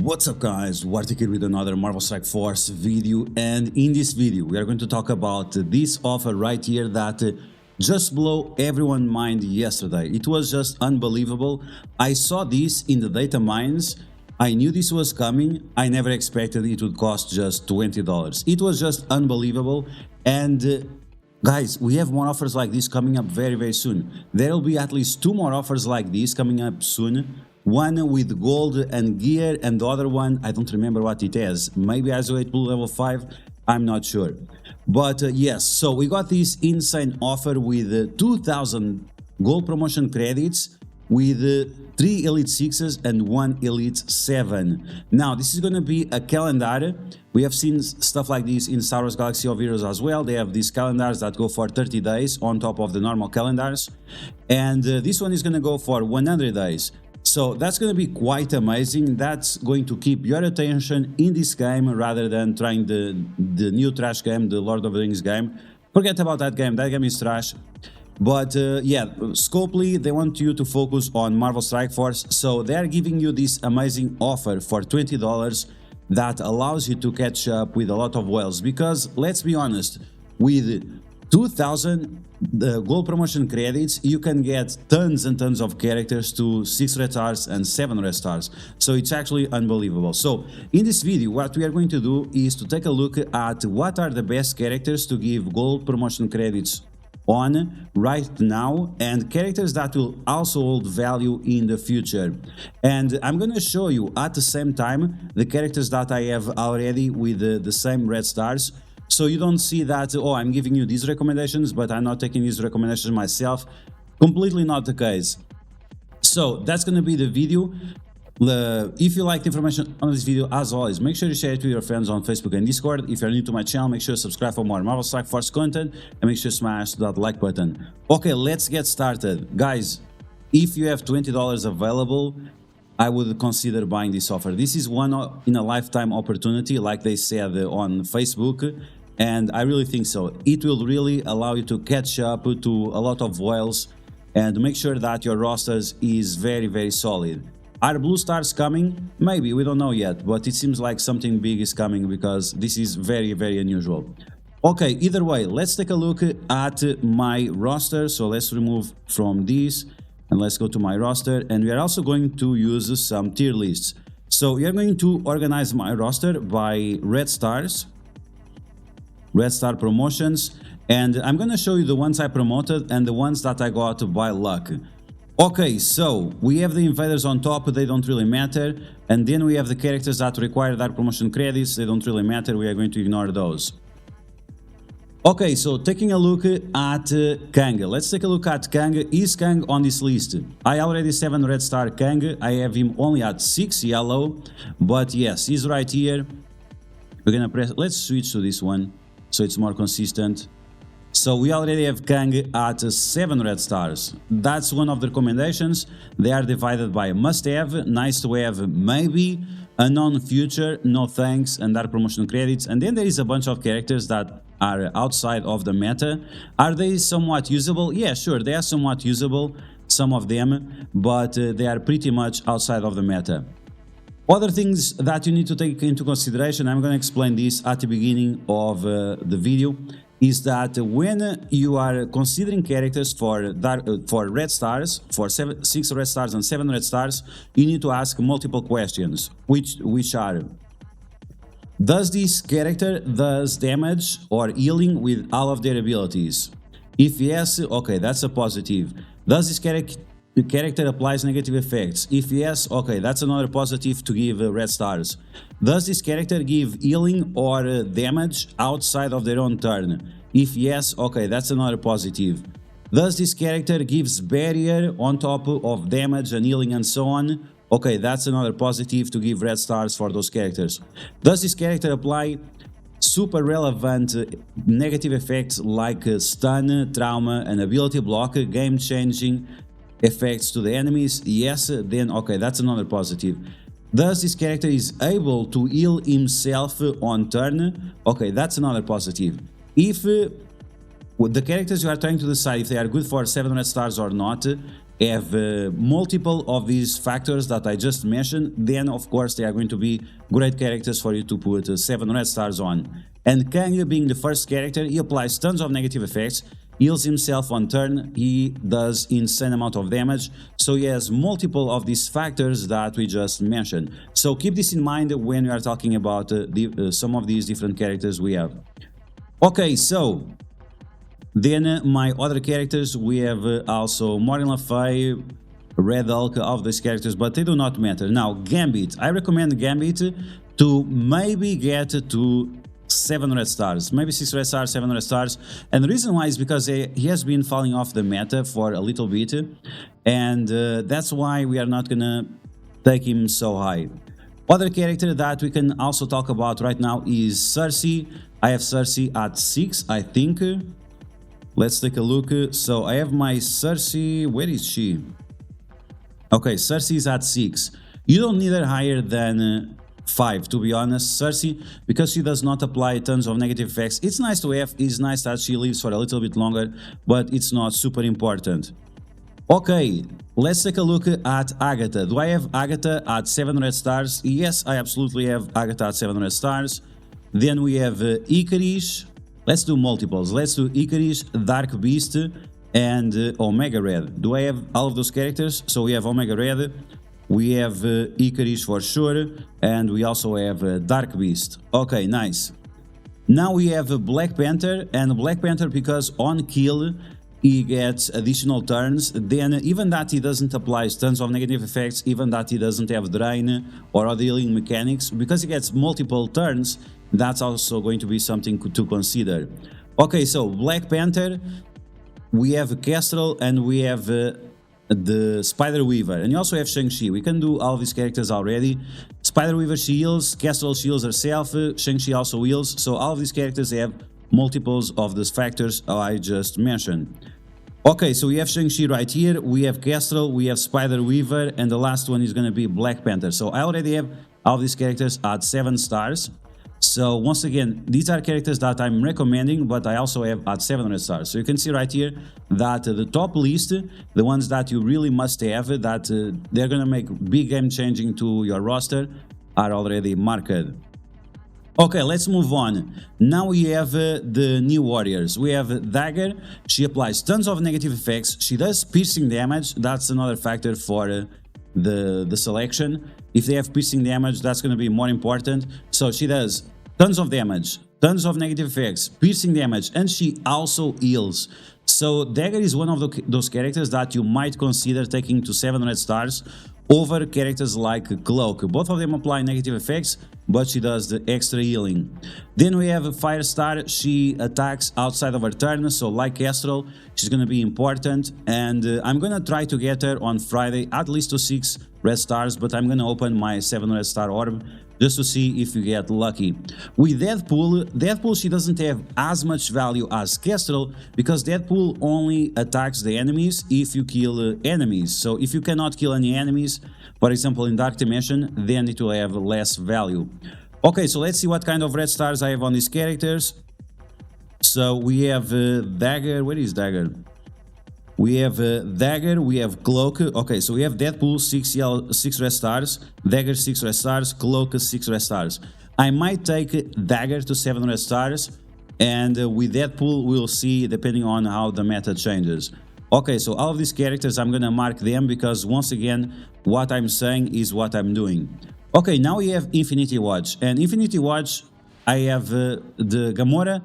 What's up guys, DuArktik here with another Marvel Strike Force video, and in this video we are going to talk about this offer right here that just blew everyone's mind yesterday. It was just unbelievable. I saw this in the data mines, I knew this was coming, I never expected it would cost just $20. It was just unbelievable. And guys, we have more offers like this coming up very soon. There will be at least 2 more offers like this coming up soon. One with gold and gear, and the other one, I don't remember what it is. Maybe Isolate Blue level 5, I'm not sure. But yes, so we got this insane offer with 2,000 gold promotion credits, with 3 Elite 6s and 1 Elite 7. Now, this is going to be a calendar. We have seen stuff like this in Star Wars Galaxy of Heroes as well. They have these calendars that go for 30 days on top of the normal calendars. And this one is going to go for 100 days. So that's going to be quite amazing. That's going to keep your attention in this game rather than trying the new trash game, the Lord of the Rings game. Forget about that game is trash. But yeah, Scopely, they want you to focus on Marvel Strike Force, so they're giving you this amazing offer for $20 that allows you to catch up with a lot of whales. Because let's be honest, with 2,000 gold promotion credits, you can get tons and tons of characters to 6 red stars and 7 red stars. So it's actually unbelievable. So in this video, what we are going to do is to take a look at what are the best characters to give gold promotion credits on right now, and characters that will also hold value in the future. And I'm gonna show you at the same time the characters that I have already with the same red stars, so you don't see that, oh, I'm giving you these recommendations but I'm not taking these recommendations myself. Completely not the case. So that's gonna be the video. If you liked the information on this video, as always, make sure you share it with your friends on Facebook and Discord. If you're new to my channel, make sure to subscribe for more Marvel Strike Force content, and make sure to smash that like button. Okay, let's get started. Guys, if you have $20 available, I would consider buying this offer. This is one in a lifetime opportunity, like they said on Facebook, and I really think so. It will really allow you to catch up to a lot of whales and make sure that your rosters is very solid. Are blue stars coming? Maybe, we don't know yet, but it seems like something big is coming because this is very unusual. Okay, either way, let's take a look at my roster. So let's remove from this and let's go to my roster, and we are also going to use some tier lists. So we are going to organize my roster by red stars, red star promotions, and I'm going to show you the ones I promoted and the ones that I got by luck. Okay, so we have the invaders on top, they don't really matter, and then we have the characters that require that promotion credits, they don't really matter, we are going to ignore those. Okay, so taking a look at Kang, let's take a look at Kang. Is Kang on this list? I already 7 red star Kang, I have him only at 6 yellow, but yes, he's right here. We're gonna press, let's switch to this one so it's more consistent. So we already have Kang at 7 red stars. That's one of the recommendations. They are divided by must have, nice to have, maybe, unknown future, no thanks, and dark promotion credits. And then there is a bunch of characters that are outside of the meta. Are they somewhat usable? Yeah, sure, they are somewhat usable, some of them, but they are pretty much outside of the meta. Other things that you need to take into consideration, I'm going to explain this at the beginning of the video, is that when you are considering characters for red stars, for 6 red stars and 7 red stars, you need to ask multiple questions, which are: does this character does damage or healing with all of their abilities? If yes, okay, that's a positive. Does this character applies negative effects? If yes, okay, that's another positive to give red stars. Does this character give healing or damage outside of their own turn? If yes, okay, that's another positive. Does this character gives barrier on top of damage and healing and so on? Okay, that's another positive to give red stars for those characters. Does this character apply super relevant negative effects like stun, trauma, and ability block, game-changing effects to the enemies? Yes, then okay, that's another positive. Does this character is able to heal himself on turn? Okay, that's another positive. If the characters you are trying to decide if they are good for 7 red stars or not, have multiple of these factors that I just mentioned, then of course they are going to be great characters for you to put 7 red stars on. And Kang, being the first character, he applies tons of negative effects, heals himself on turn, he does insane amount of damage, so he has multiple of these factors that we just mentioned. So keep this in mind when we are talking about some of these different characters we have. Okay, so then my other characters, we have also Morgan Le Fay, Red Hulk, of these characters, but they do not matter. Now, Gambit. I recommend Gambit to maybe get to 7 red stars, maybe 6 red stars, 7 red stars. And the reason why is because he has been falling off the meta for a little bit, and that's why we are not gonna take him so high. Other character that we can also talk about right now is Cersei. I have Cersei at 6, I think. Let's take a look. So I have my Cersei. Where is she? Okay, Cersei is at 6. You don't need her higher than 5, to be honest, Cersei, because she does not apply tons of negative effects. It's nice to have, it's nice that she lives for a little bit longer, but it's not super important. Okay, let's take a look at Agatha. Do I have Agatha at 7 red stars? Yes, I absolutely have Agatha at 7 red stars. Then we have Ikaris. Let's do multiples. Let's do Ikaris, Dark Beast, and Omega Red. Do I have all of those characters? So we have Omega Red, we have Ikaris for sure, and we also have Dark Beast. Okay, nice. Now we have Black Panther, and Black Panther, because on kill he gets additional turns, then even that he doesn't apply tons of negative effects, even that he doesn't have drain or other healing mechanics, because he gets multiple turns, that's also going to be something to consider. Okay, so Black Panther, we have Kestrel, and we have the Spider Weaver, and you also have Shang-Chi. We can do all these characters already. Spider Weaver, she heals, Kestrel, she heals herself, Shang-Chi also heals, so all of these characters have multiples of these factors I just mentioned. Okay, so we have Shang-Chi right here, we have Kestrel, we have Spider Weaver, and the last one is going to be Black Panther. So I already have all these characters at 7 stars. So once again, these are characters that I'm recommending, but I also have at 700 stars. So you can see right here that the top list, the ones that you really must have, that they're gonna make big game changing to your roster, are already marked. Okay, let's move on. Now we have the new warriors. We have Dagger. She applies tons of negative effects. She does piercing damage. That's another factor for the selection. If they have piercing damage, that's going to be more important. So she does tons of damage, tons of negative effects, piercing damage, and she also heals. So Dagger is one of those characters that you might consider taking to 700 stars over characters like Cloak. Both of them apply negative effects, but she does the extra healing. Then we have Firestar. She attacks outside of her turn, so like Kestrel, she's gonna be important, and I'm gonna try to get her on Friday at least to 6 red stars, but I'm gonna open my 7 red star orb just to see if you get lucky. With Deadpool, she doesn't have as much value as Kestrel, because Deadpool only attacks the enemies if you kill enemies. So if you cannot kill any enemies, for example in Dark Dimension, then it will have less value. Okay, so let's see what kind of red stars I have on these characters. So we have Dagger. Where is Dagger? We have Dagger, we have Cloak. Okay, so we have Deadpool 6 red stars, Dagger 6 red stars, Cloak 6 red stars. I might take Dagger to 7 red stars, and with Deadpool we'll see depending on how the meta changes. Okay, so all of these characters I'm gonna mark them, because once again what I'm saying is what I'm doing. Okay, now we have Infinity Watch, and Infinity Watch, I have the Gamora.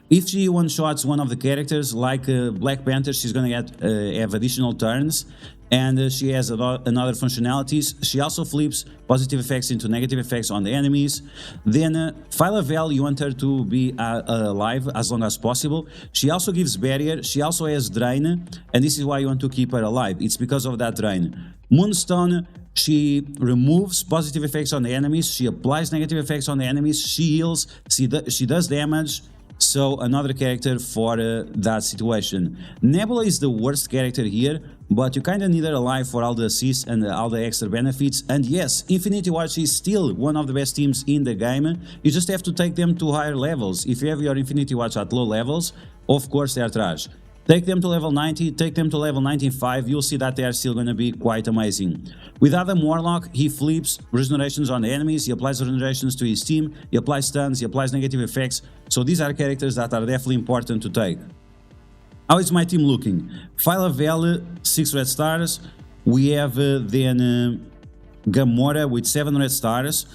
If she one-shots one of the characters, like Black Panther, she's gonna have additional turns, and she has another functionalities. She also flips positive effects into negative effects on the enemies. Then Phyla-Vell, you want her to be alive as long as possible. She also gives barrier, she also has drain, and this is why you want to keep her alive. It's because of that drain. Moonstone, she removes positive effects on the enemies, she applies negative effects on the enemies, she heals, she does damage. So another character for that situation. Nebula is the worst character here, but you kinda need her alive for all the assists and all the extra benefits. And yes, Infinity Watch is still one of the best teams in the game. You just have to take them to higher levels. If you have your Infinity Watch at low levels, of course they are trash. Take them to level 90, take them to level 95, you'll see that they are still going to be quite amazing. With Adam Warlock, he flips regenerations on the enemies, he applies regenerations to his team, he applies stuns, he applies negative effects, so these are characters that are definitely important to take. How is my team looking? Phyla 6 red stars, we have then Gamora with 7 red stars,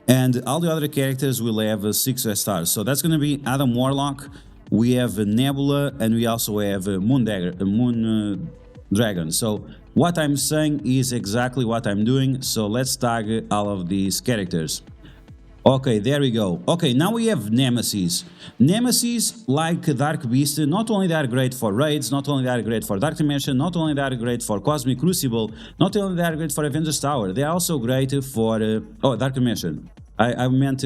and all the other characters will have 6 red stars. So that's going to be Adam Warlock, we have Nebula, and we also have Moon Dragon. So what I'm saying is exactly what I'm doing, so let's tag all of these characters. Okay, there we go. Okay, now we have Nemesis. Nemesis, like Dark Beast, not only they are great for raids, not only they are great for Dark Dimension, not only they are great for Cosmic Crucible, not only they are great for Avengers Tower, they are also great for Dark Dimension. I meant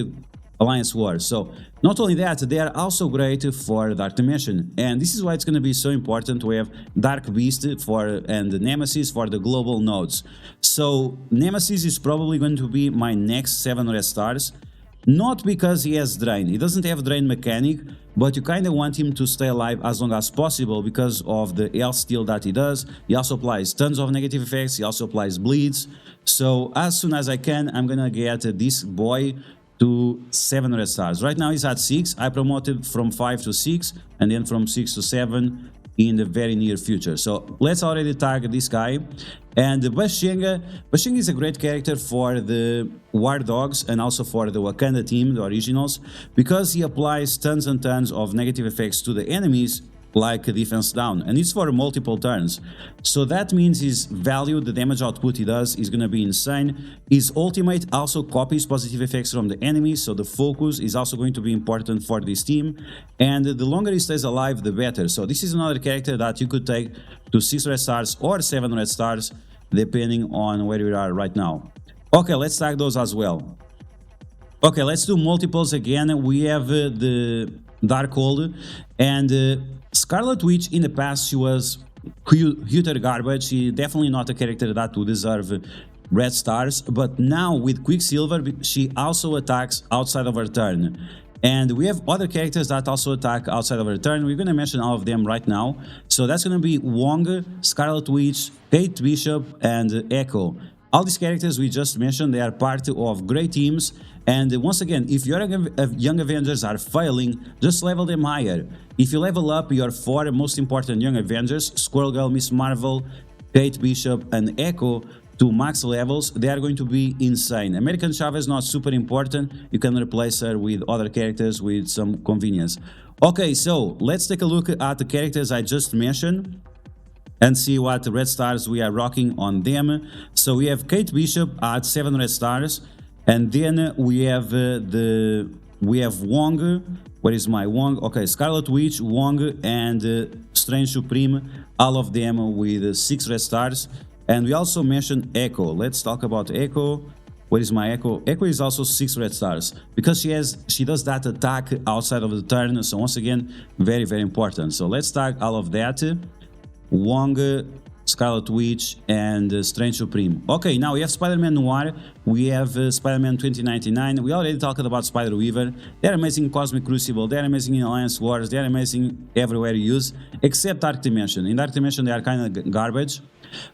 Alliance War. So not only that, they are also great for Dark Dimension, and this is why it's going to be so important to have Dark Beast and Nemesis for the global nodes. So Nemesis is probably going to be my next 7 red stars. Not because he has drain, he doesn't have drain mechanic, but you kind of want him to stay alive as long as possible because of the health steal that he does. He also applies tons of negative effects, he also applies bleeds. So as soon as I can, I'm gonna get this boy to 7 red stars. Right now he's at 6, I promoted from 5 to 6 and then from 6 to 7 in the very near future. So let's already tag this guy. And Bashenga is a great character for the War Dogs and also for the Wakanda team, the originals, because he applies tons and tons of negative effects to the enemies, like defense down, and it's for multiple turns. So that means his value, the damage output he does, is gonna be insane. His ultimate also copies positive effects from the enemies, so the focus is also going to be important for this team, and the longer he stays alive, the better. So this is another character that you could take to 6 red stars or 7 red stars, depending on where you are right now. Okay, let's tag those as well. Okay, let's do multiples again. We have the Darkhold and Scarlet Witch. In the past, she was utter garbage. She definitely not a character that would deserve red stars, but now with Quicksilver, she also attacks outside of her turn. And we have other characters that also attack outside of her turn. We're going to mention all of them right now. So that's going to be Wong, Scarlet Witch, Kate Bishop, and Echo. All these characters we just mentioned, they are part of great teams. And once again, if your Young Avengers are failing, just level them higher. If you level up your 4 most important Young Avengers, Squirrel Girl, Miss Marvel, Kate Bishop, and Echo, to max levels, they are going to be insane. American Chavez not super important, you can replace her with other characters with some convenience. Okay, so let's take a look at the characters I just mentioned and see what red stars we are rocking on them. So we have Kate Bishop at 7 red stars, and then we have Wong. Where is my Wong? Okay, Scarlet Witch, Wong, and Strange Supreme, all of them with 6 red stars. And we also mentioned Echo. Let's talk about Echo. Where is my Echo? Echo is also 6 red stars because she does that attack outside of the turn. So once again, very, very important. So let's tag all of that. Wong, Scarlet Witch, and Strange Supreme. Okay, now we have Spider-Man Noir, we have Spider-Man 2099, we already talked about Spider-Weaver. They're amazing in Cosmic Crucible, they're amazing in Alliance Wars, they're amazing everywhere you use, except Dark Dimension. In Dark Dimension they are kind of garbage,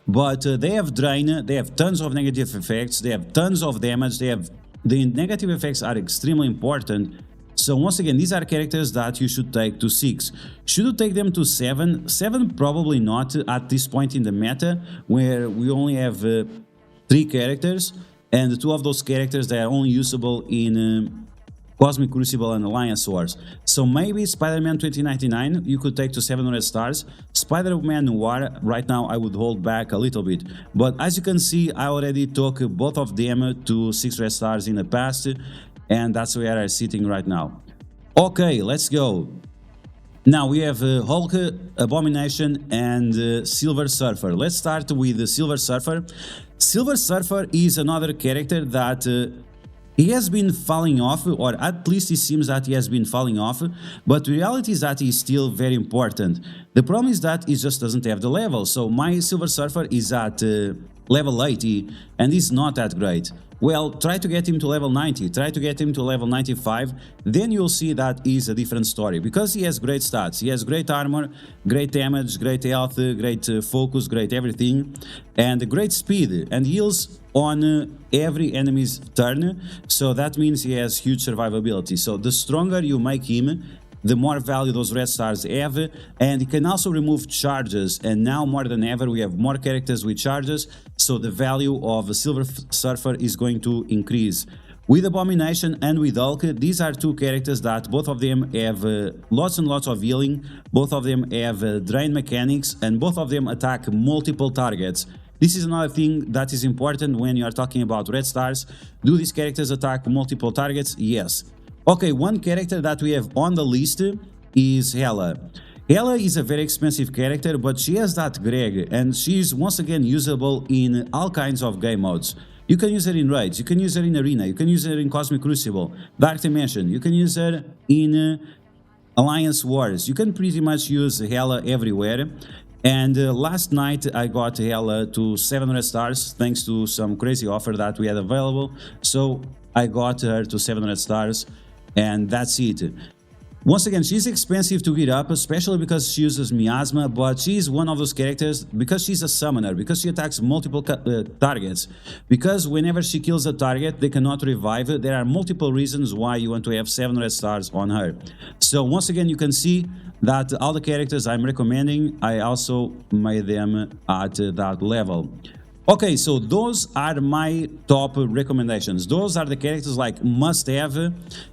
but they have Drain, they have tons of negative effects, they have tons of damage, the negative effects are extremely important. So once again, these are characters that you should take to 6. Should you take them to 7? 7 probably not at this point in the meta, where we only have 3 characters, and 2 of those characters they are only usable in Cosmic Crucible and Alliance Wars. So maybe Spider-Man 2099 you could take to 7 red stars. Spider-Man Noir, right now I would hold back a little bit. But as you can see, I already took both of them to 6 red stars in the past, and that's where I'm sitting right now. Okay, let's go. Now we have Hulk, Abomination, and Silver Surfer. Let's start with the Silver Surfer. Silver Surfer is another character that he has been falling off, or at least it seems that he has been falling off, but the reality is that he's still very important. The problem is that he just doesn't have the level, so my Silver Surfer is at level 80, and he's not that great. Well, try to get him to level 90, try to get him to level 95, then you'll see that is a different story. Because he has great stats, he has great armor, great damage, great health, great focus, great everything, and great speed, and heals on every enemy's turn, so that means he has huge survivability. So the stronger you make him, the more value those red stars have, and it can also remove charges, and now more than ever we have more characters with charges, so the value of a Silver Surfer is going to increase. With Abomination and with Hulk, these are two characters that both of them have lots and lots of healing, both of them have drain mechanics, and both of them attack multiple targets. This is another thing that is important when you are talking about red stars. Do these characters attack multiple targets? Yes. Okay, one character that we have on the list is Hela. Hela is a very expensive character, but she has that Greg, and she is once again usable in all kinds of game modes. You can use her in raids, you can use her in arena, you can use her in Cosmic Crucible, Dark Dimension, you can use her in Alliance Wars. You can pretty much use Hela everywhere. And last night I got Hela to 700 stars thanks to some crazy offer that we had available. So I got her to 700 stars. And that's it. Once again, she's expensive to get up, especially because she uses Miasma, but she's one of those characters, because she's a summoner, because she attacks multiple targets, because whenever she kills a target, they cannot revive. There are multiple reasons why you want to have 700 stars on her. So once again, you can see that all the characters I'm recommending, I also made them at that level. Okay, so those are my top recommendations. Those are the characters like must have.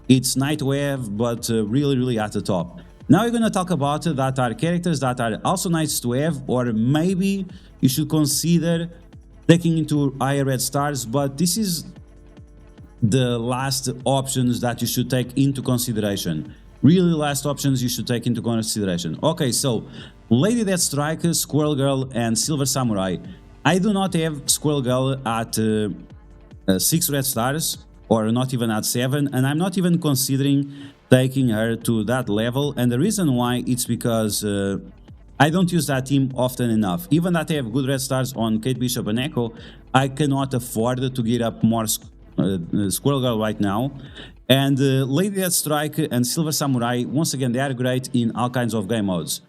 It's nice to have, but really at the top. Now we're going to talk about that are characters that are also nice to have, or maybe you should consider taking into higher red stars, but this is the last options that you should take into consideration. Really last options you should take into consideration. Okay, so Lady Deathstrike, Squirrel Girl and Silver Samurai. I do not have Squirrel Girl at 6 red stars, or not even at 7, and I'm not even considering taking her to that level. And the reason why, it's because I don't use that team often enough. Even that I have good red stars on Kate Bishop and Echo, I cannot afford to get up more Squirrel Girl right now. And Lady Deathstrike and Silver Samurai, once again, they are great in all kinds of game modes.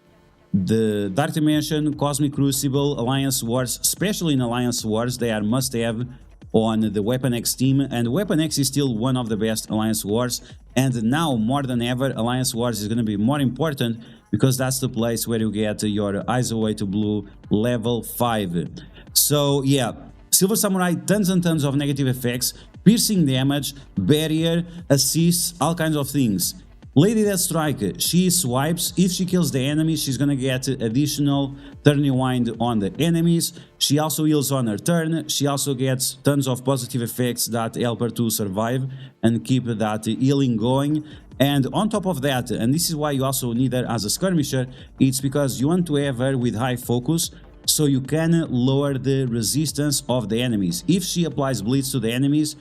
The Dark Dimension, Cosmic Crucible, Alliance Wars, especially in Alliance Wars, they are must-have on the Weapon X team, and Weapon X is still one of the best Alliance Wars, and now more than ever Alliance Wars is going to be more important, because that's the place where you get your Eyes Away to Blue level 5. So yeah, Silver Samurai, tons and tons of negative effects, piercing damage, barrier, assists, all kinds of things. Lady Deathstrike, she swipes. If she kills the enemy, she's gonna get additional turn rewind on the enemies. She also heals on her turn. She also gets tons of positive effects that help her to survive and keep that healing going. And on top of that, and this is why you also need her as a skirmisher, it's because you want to have her with high focus, so you can lower the resistance of the enemies. If she applies bleeds to the enemies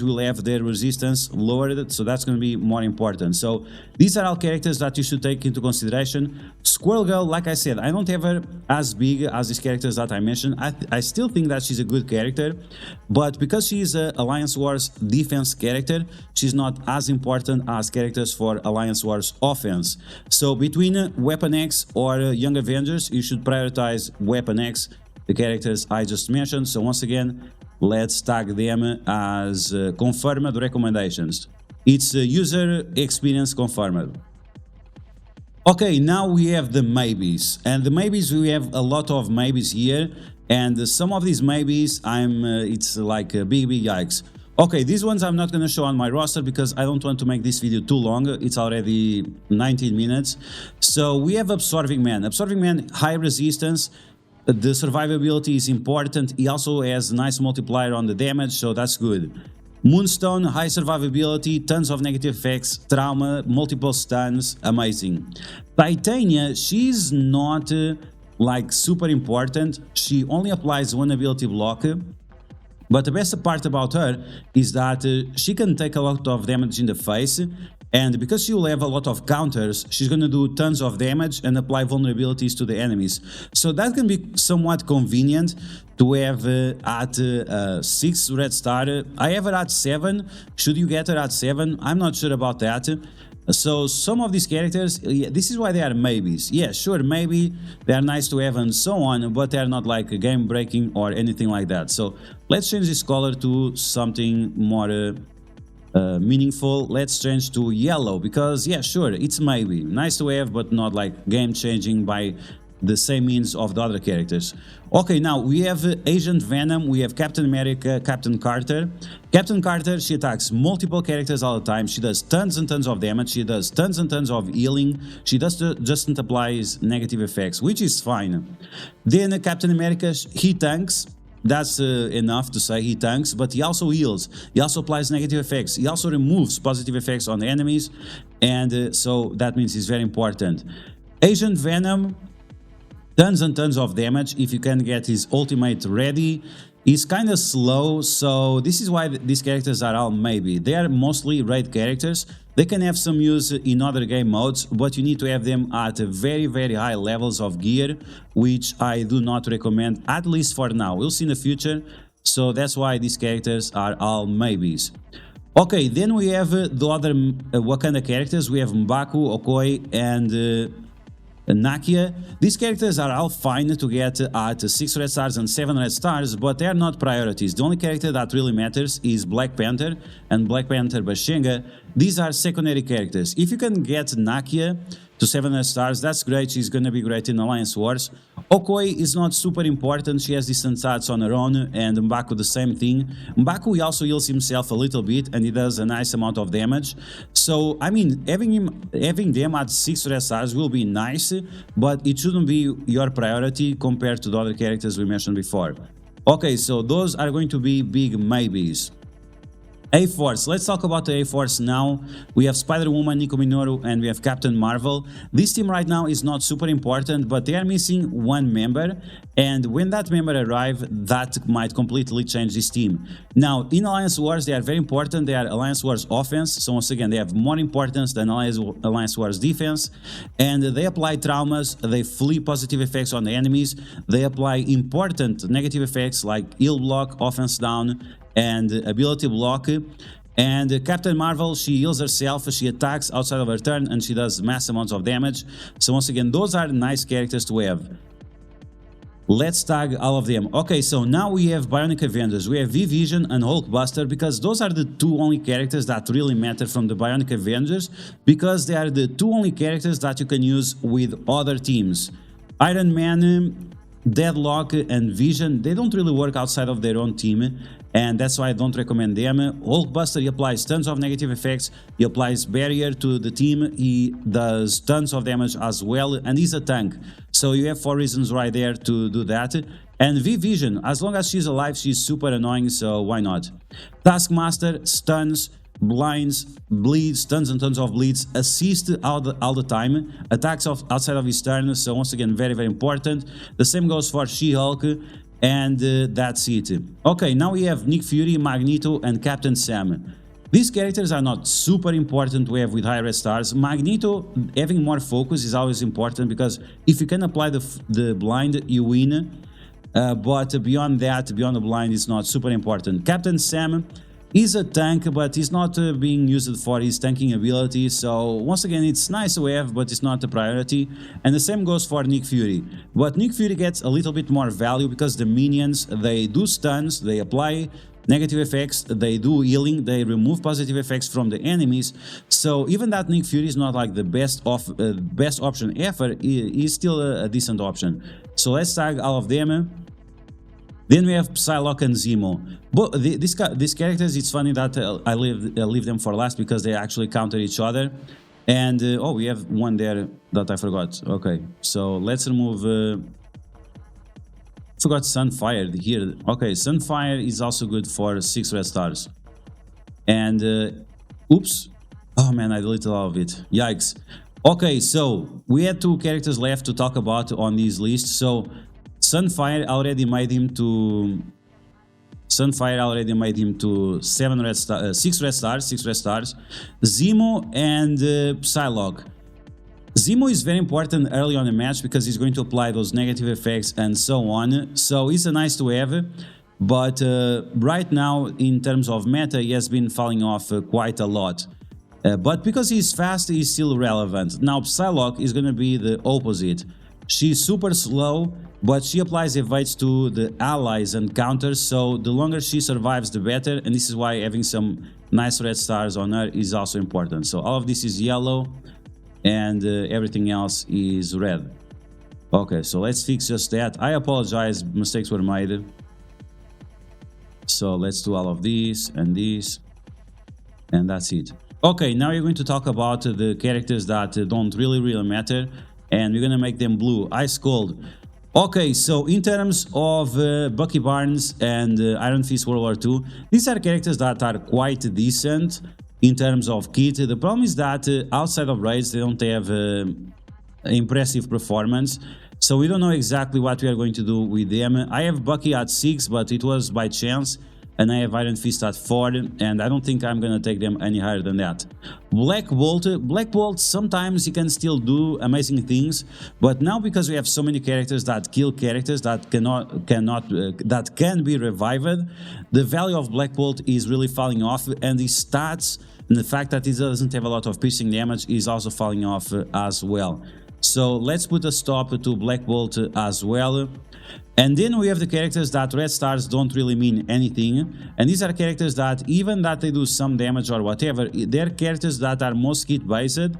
will have their resistance lowered, so that's going to be more important. So these are all characters that you should take into consideration. Squirrel Girl, like I said, I don't have her as big as these characters that I mentioned. I still think that she's a good character, but because she's a Alliance Wars defense character, she's not as important as characters for Alliance Wars offense. So between Weapon X or Young Avengers, you should prioritize Weapon X, the characters I just mentioned. So once again, let's tag them as confirmed recommendations. It's user experience confirmed. Okay, now we have the maybes, and the maybes, we have a lot of maybes here, and some of these maybes it's like big yikes. Okay, these ones I'm not going to show on my roster because I don't want to make this video too long. It's already 19 minutes. So we have Absorbing Man. Absorbing Man, high resistance. The survivability is important. He also has a nice multiplier on the damage, so that's good. Moonstone, high survivability, tons of negative effects, trauma, multiple stuns, amazing. Titania, she's not like super important. She only applies one ability block. But the best part about her is that she can take a lot of damage in the face, And because she will have a lot of counters, she's going to do tons of damage and apply vulnerabilities to the enemies. So that can be somewhat convenient to have at 6 red star. I have her at 7. Should you get her at 7? I'm not sure about that. So some of these characters, yeah, this is why they are maybes. Yeah, sure, maybe they are nice to have and so on, but they are not like game breaking or anything like that. So let's change this color to something more meaningful. Let's change to yellow, because yeah, sure, it's maybe nice to have, but not like game changing by the same means of the other characters. Okay, now we have Agent Venom, we have Captain America, Captain Carter. Captain Carter, she attacks multiple characters all the time. She does tons and tons of damage. She does tons and tons of healing. She doesn't apply negative effects, which is fine. Then Captain America, he tanks. That's enough to say he tanks, but he also heals. He also applies negative effects. He also removes positive effects on the enemies, and so that means he's very important. Agent Venom, tons and tons of damage if you can get his ultimate ready. He's kind of slow, so this is why these characters are all maybe. They are mostly raid characters. They can have some use in other game modes, but you need to have them at very, very high levels of gear, which I do not recommend, at least for now. We'll see in the future, so that's why these characters are all maybes. Okay, then we have the other Wakanda characters. We have M'Baku, Okoye, and Nakia. These characters are all fine to get at 6 red stars and 7 red stars, but they are not priorities. The only character that really matters is Black Panther and Black Panther Bashenga. These are secondary characters. If you can get Nakia to 7 red stars, that's great. She's gonna be great in Alliance Wars. Okoye is not super important. She has decent stats on her own, and M'Baku the same thing. M'Baku, he also heals himself a little bit, and he does a nice amount of damage. So I mean, having them at 6 red stars will be nice, but it shouldn't be your priority compared to the other characters we mentioned before. Okay, so those are going to be big maybes. A-Force, let's talk about the A-Force now. We have Spider-Woman, Nico Minoru, and we have Captain Marvel. This team right now is not super important, but they are missing one member, and when that member arrives, that might completely change this team. Now, in Alliance Wars, they are very important. They are Alliance Wars offense, so once again, they have more importance than Alliance Wars defense, and they apply traumas, they flee positive effects on the enemies, they apply important negative effects like heal block, offense down, and ability block. And Captain Marvel, she heals herself, she attacks outside of her turn, and she does mass amounts of damage. So once again, those are nice characters to have. Let's tag all of them. Okay, so now we have Bionic Avengers. We have V-Vision and Hulkbuster, because those are the two only characters that really matter from the Bionic Avengers, because they are the two only characters that you can use with other teams. Iron Man, Deadlock, and Vision, they don't really work outside of their own team, and that's why I don't recommend them. Hulkbuster, he applies tons of negative effects, he applies barrier to the team, he does tons of damage as well, and he's a tank. So you have 4 reasons right there to do that. And V-Vision, as long as she's alive, she's super annoying, so why not? Taskmaster, stuns, blinds, bleeds, tons and tons of bleeds, assist all the time, attacks outside of his turn, so once again, very, very important. The same goes for She-Hulk, and that's it. Okay, now we have Nick Fury, Magneto, and Captain Sam. These characters are not super important to have with high red stars. Magneto, having more focus is always important, because if you can apply the blind, you win. But beyond that, beyond the blind, it's not super important. Captain Sam is a tank, but he's not being used for his tanking ability, so once again, it's nice to have, but it's not a priority. And the same goes for Nick Fury. But Nick Fury gets a little bit more value, because the minions, they do stuns, they apply negative effects, they do healing, they remove positive effects from the enemies. So even that Nick Fury is not like the best option ever, is still a decent option. So let's tag all of them. Then we have Psylocke and Zemo. But these characters, it's funny that I leave them for last, because they actually counter each other. And oh, we have one there that I forgot. Okay, so let's remove. Forgot Sunfire here. Okay, Sunfire is also good for 6 red stars. And oops, oh man, I deleted all of it. Yikes. Okay, so we had 2 characters left to talk about on this list. So Sunfire already made him to Sunfire already made him to 6 red stars. Zemo and Psylocke. Zemo is very important early on the match because he's going to apply those negative effects and so on. So it's a nice to have. But right now, in terms of meta, he has been falling off quite a lot. But because he's fast, he's still relevant. Now, Psylocke is going to be the opposite. She's super slow, but she applies evades to the allies and counters, so the longer she survives, the better. And this is why having some nice red stars on her is also important. So all of this is yellow, and everything else is red. Okay, so let's fix just that. I apologize, mistakes were made. So let's do all of this, and that's it. Okay, now you're going to talk about the characters that don't really matter, and we're gonna make them blue. Ice Cold. Okay, so in terms of Bucky Barnes and Iron Fist World War II, these are characters that are quite decent in terms of kit. The problem is that outside of raids, they don't have impressive performance. So we don't know exactly what we are going to do with them. I have Bucky at 6, but it was by chance. And I have Iron Fist at 4, and I don't think I'm gonna take them any higher than that. Black Bolt, sometimes he can still do amazing things, but now because we have so many characters that kill characters that that can be revived, the value of Black Bolt is really falling off, and the stats and the fact that it doesn't have a lot of piercing damage is also falling off as well. So let's put a stop to Black Bolt as well. And then we have the characters that red stars don't really mean anything, and these are characters that even that they do some damage or whatever, they're characters that are most kit based,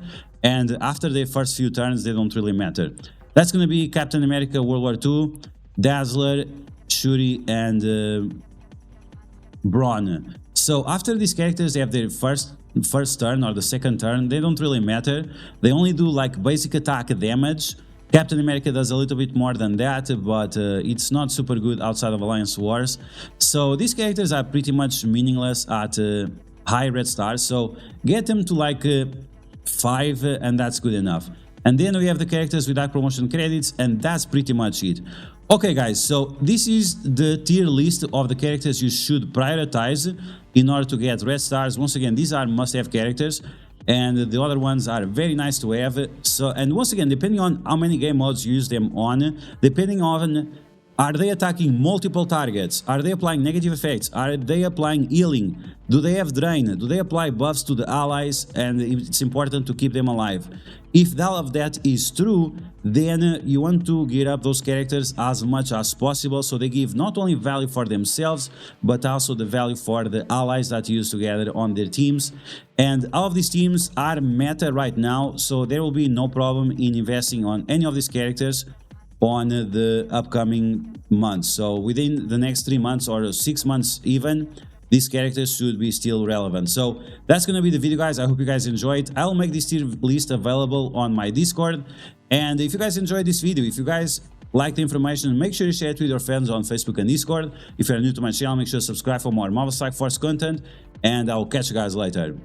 and after their first few turns they don't really matter. That's going to be Captain America World War II, Dazzler, Shuri, and Brawn. So after these characters they have their first turn or the second turn, they don't really matter. They only do like basic attack damage. Captain America does a little bit more than that, but it's not super good outside of Alliance Wars. So these characters are pretty much meaningless at high red stars, so get them to like 5 and that's good enough. And then we have the characters with dark promotion credits, and that's pretty much it. Okay guys, so this is the tier list of the characters you should prioritize in order to get red stars. Once again, these are must-have characters, and the other ones are very nice to have. So, and once again, depending on how many game modes you use them on, depending on are they attacking multiple targets, are they applying negative effects, are they applying healing, do they have drain, do they apply buffs to the allies, and it's important to keep them alive. If all of that is true, then you want to gear up those characters as much as possible so they give not only value for themselves, but also the value for the allies that you use together on their teams. And all of these teams are meta right now, so there will be no problem in investing on any of these characters on the upcoming months. So within the next 3 months or 6 months even, these characters should be still relevant. So that's gonna be the video, guys. I hope you guys enjoyed. I'll make this tier list available on my Discord. And if you guys enjoyed this video, if you guys like the information, make sure you share it with your friends on Facebook and Discord. If you're new to my channel, make sure to subscribe for more Marvel Strike Force content, and I'll catch you guys later.